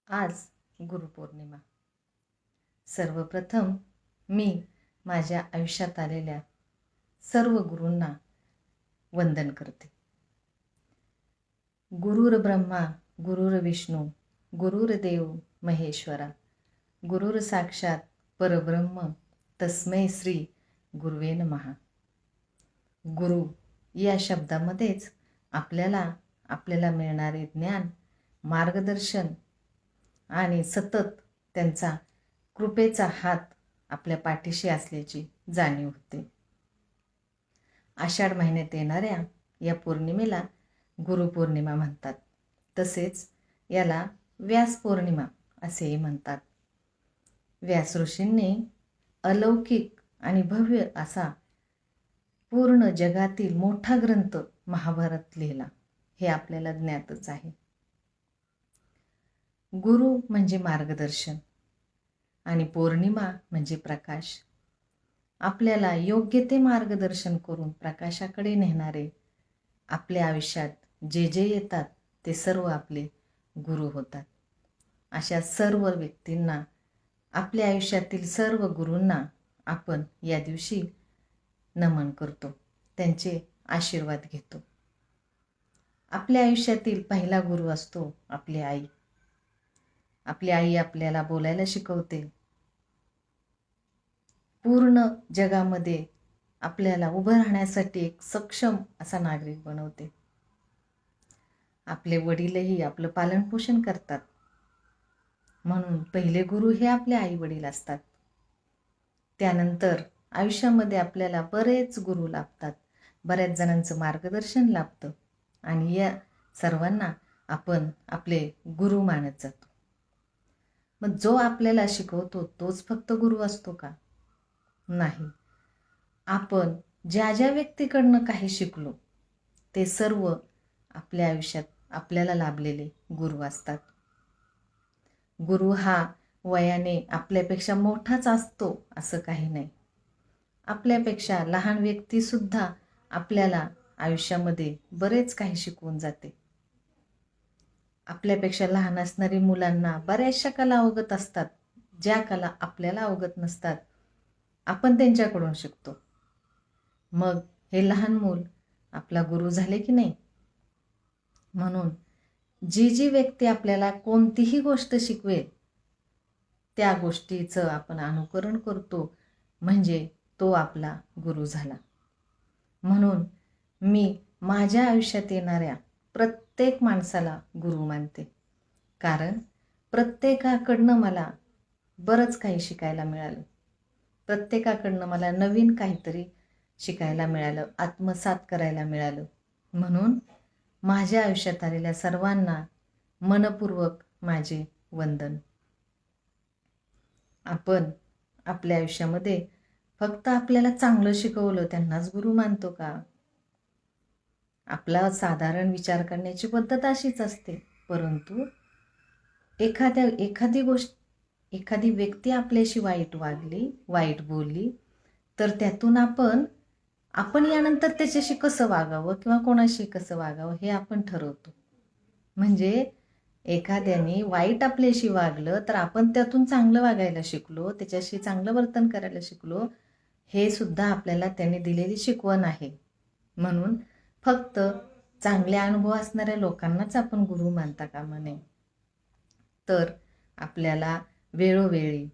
आज गुरुपौर्णिमा. सर्वप्रथम मी माझ्या आयुष्यात आलेल्या सर्व गुरूंना वंदन करते. गुरुर ब्रह्मा गुरुर्विष्णू गुरुर्देव महेश्वरा गुरुर साक्षात परब्रह्म तस्मै श्री गुरुवे नमः. गुरु या शब्दामध्येच आपल्याला मिळणारे ज्ञान, मार्गदर्शन आणि सतत त्यांचा कृपेचा हात आपल्या पाठीशी असल्याची जाणीव होते. आषाढ महिन्यात येणाऱ्या या पौर्णिमेला गुरुपौर्णिमा म्हणतात. तसेच याला व्यास पौर्णिमा असेही म्हणतात. व्यास ऋषींनी अलौकिक आणि भव्य असा पूर्ण जगातील मोठा ग्रंथ महाभारत लिहिला, हे आपल्याला ज्ञातच आहे. गुरु म्हणजे मार्गदर्शन आणि पौर्णिमा म्हणजे प्रकाश. आपल्याला योग्य ते मार्गदर्शन करून प्रकाशाकडे नेणारे आपल्या आयुष्यात जे जे येतात ते सर्व आपले गुरु होतात. अशा सर्व व्यक्तींना, आपल्या आयुष्यातील सर्व गुरूंना आपण या दिवशी नमन करतो, त्यांचे आशीर्वाद घेतो. आपल्या आयुष्यातील पहिला गुरु असतो आपली आई. आपली आई आपल्याला बोलायला शिकवते. पूर्ण जगामध्ये आपल्याला उभं राहण्यासाठी एक सक्षम असा नागरिक बनवते. आपले वडीलही आपलं पालनपोषण करतात. म्हणून पहिले गुरु हे आपले आई वडील असतात. त्यानंतर आयुष्यामध्ये आपल्याला बरेच गुरु लाभतात, बऱ्याच जणांचं मार्गदर्शन लाभतं आणि या सर्वांना आपण आपले गुरु मानत जातो. मग जो आपल्याला शिकवतो तोच फक्त गुरु असतो का? नाही. आपण ज्या ज्या व्यक्तीकडनं काही शिकलो ते सर्व आपल्या आयुष्यात आपल्याला लाभलेले गुरु असतात. गुरु हा वयाने आपल्यापेक्षा मोठाच असतो असं काही नाही. आपल्यापेक्षा लहान व्यक्तीसुद्धा आपल्याला आयुष्यामध्ये बरेच काही शिकवून जाते. आपल्यापेक्षा लहान असणारी मुलांना बऱ्याचशा कला अवगत असतात, ज्या कला आपल्याला अवगत नसतात. आपण त्यांच्याकडून शिकतो. मग हे लहान मूल आपला गुरु झाले की नाही? म्हणून जी व्यक्ती आपल्याला कोणतीही गोष्ट शिकवेल त्या गोष्टीचं आपण अनुकरण करतो, म्हणजे तो आपला गुरु झाला. म्हणून मी माझ्या आयुष्यात येणाऱ्या प्रत्येक माणसाला गुरु मानते. कारण प्रत्येकाकडनं मला बरंच काही शिकायला मिळालं. प्रत्येकाकडनं मला नवीन काहीतरी शिकायला मिळालं, आत्मसात करायला मिळालं. म्हणून माझ्या आयुष्यात आलेल्या सर्वांना मनपूर्वक माझे वंदन. आपण आपल्या आयुष्यामध्ये फक्त आपल्याला चांगलं शिकवलं त्यांनाच गुरु मानतो का? आपला साधारण विचार करण्याची पद्धत अशीच असते. परंतु एखादी व्यक्ती आपल्याशी वाईट वागली, वाईट बोलली, तर त्यातून आपण यानंतर त्याच्याशी कसं वागावं किंवा कोणाशी कसं वागावं हे आपण ठरवतो. म्हणजे एखाद्याने वाईट आपल्याशी वागलं तर आपण त्यातून चांगलं वागायला शिकलो, त्याच्याशी चांगलं वर्तन करायला शिकलो. हे सुद्धा आपल्याला त्याने दिलेली शिकवण आहे. म्हणून फक्त चांगले अनुभव असणाऱ्या लोकांनाच आपण गुरु मानता कामा नये. तर आपल्याला वेळोवेळी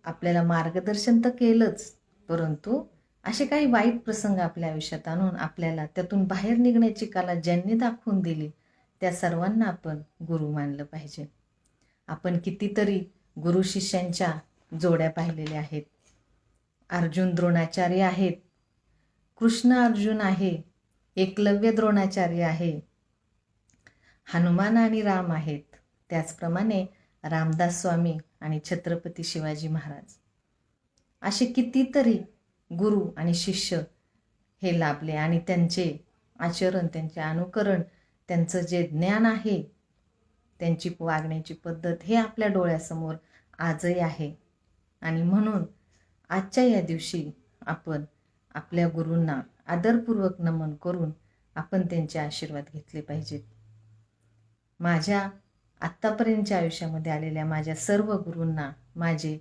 आपल्याला मार्गदर्शन तर केलंच, परंतु असे काही वाईट प्रसंग आपल्या आयुष्यात आणून आपल्याला त्यातून बाहेर निघण्याची कला ज्यांनी दाखवून दिली त्या सर्वांना आपण गुरु मानलं पाहिजे. आपण कितीतरी गुरु शिष्यांच्या जोड्या पाहिलेल्या आहेत. अर्जुन द्रोणाचार्य आहेत, कृष्ण अर्जुन आहे, एकलव्य द्रोणाचार्य आहे, हनुमान आणि राम आहेत. त्याचप्रमाणे रामदास स्वामी आणि छत्रपती शिवाजी महाराज असे कितीतरी गुरु आणि शिष्य हे लाभले आणि त्यांचे आचरण, त्यांचे अनुकरण, त्यांचं जे ज्ञान आहे, त्यांची वागण्याची पद्धत हे आपल्या डोळ्यासमोर आजही आहे. आणि म्हणून आजच्या या दिवशी आपण आपल्या गुरूंना आदरपूर्वक नमन करून आपण त्यांचे आशीर्वाद घेतले पाहिजेत. माझ्या आत्तापर्यंतच्या आयुष्यामध्ये आलेल्या माझ्या सर्व गुरूंना माझे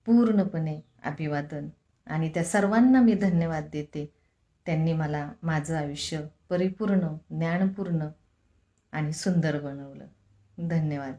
पूर्णपणे अभिवादन आणि त्या सर्वांना मी धन्यवाद देते. त्यांनी मला माझं आयुष्य परिपूर्ण, ज्ञानपूर्ण आणि सुंदर बनवलं. धन्यवाद.